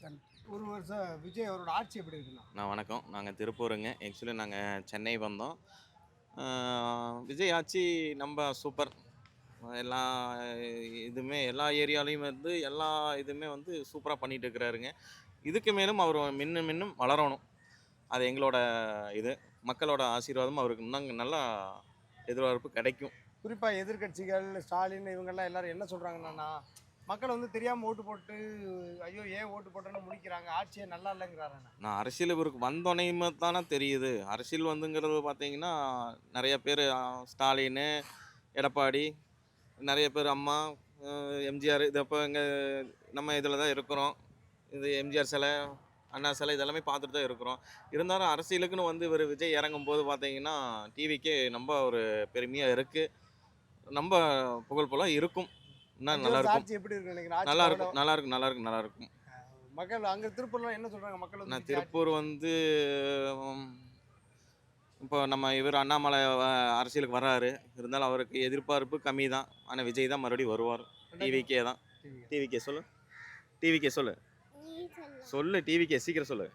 ஒரு வருஷம் விஜய் அவரோட ஆட்சி எப்படி இருக்குண்ணா? வணக்கம். நாங்கள் திருப்பூருங்க. ஆக்சுவலி நாங்கள் சென்னை வந்தோம். விஜய் ஆட்சி நம்ம சூப்பர். எல்லா இதுவுமே எல்லா ஏரியாலையும் வந்து எல்லா இதுவுமே வந்து சூப்பராக பண்ணிட்டு இருக்கிறாருங்க. இதுக்கு மேலும் அவர் மின்னும் மின்னும் வளரணும். அது எங்களோட இது. மக்களோட ஆசீர்வாதம் அவருக்கு இன்னும் நல்லா எதிர்பார்ப்பு கிடைக்கும். குறிப்பா எதிர்க்கட்சிகள், ஸ்டாலின் இவங்கெல்லாம் எல்லாரும் என்ன சொல்றாங்கன்னா, மக்கள் வந்து தெரியாம ஓட்டு போட்டு, ஐயோ ஏன் ஓட்டு போட்டோன்னு முழிக்கிறாங்க. ஆட்சியே நல்லா இல்லைங்கிறாருண்ணா. நான் அரசியல் இவருக்கு வந்தோனையுமே தானே தெரியுது. அரசியல் வந்துங்கிறது பார்த்தீங்கன்னா, நெறைய பேர் ஸ்டாலினு, எடப்பாடி, நெறைய பேர் அம்மா, எம்ஜிஆர் இது அப்போ நம்ம இதில தான் இருக்கிறோம். இது எம்ஜிஆர் சிலை, அண்ணா சிலை இதெல்லாமே பார்த்துட்டு தான் இருக்கிறோம். இருந்தாலும் அரசியலுக்குன்னு வந்து இவர் விஜய் இறங்கும்போது பார்த்தீங்கன்னா, டிவிக்கே ரொம்ப ஒரு பெருமையா இருக்கு. ரொம்ப புகழ் போல இருக்கும். இன்னும் 5 வருஷம் நல்லாயிருக்கும். ஆட்சி எப்படி இருக்குன்னு நினைக்கிறேன்? ஆட்சி நல்லாயிருக்கும், நல்லாயிருக்கும், நல்லாயிருக்கும், நல்லாயிருக்கும். மக்கள் அங்க திருப்பூர்லாம் என்ன சொல்றாங்க? மக்கள் வந்து நான் விஜய் ஆட்சி திருப்பூர் வந்து இப்போ நம்ம இவர் அண்ணாமலை அரசியலுக்கு வர்றாரு. இருந்தாலும் அவருக்கு எதிர்பார்ப்பு கம்மி தான். ஆனால் விஜய் தான் மறுபடியும் வருவார். டிவிக்கே தான். டிவிக்கே சொல்லு. டிவிக்கே சொல்லு. சொல்லு டிவிக்கே சீக்கிரம் சொல்லு.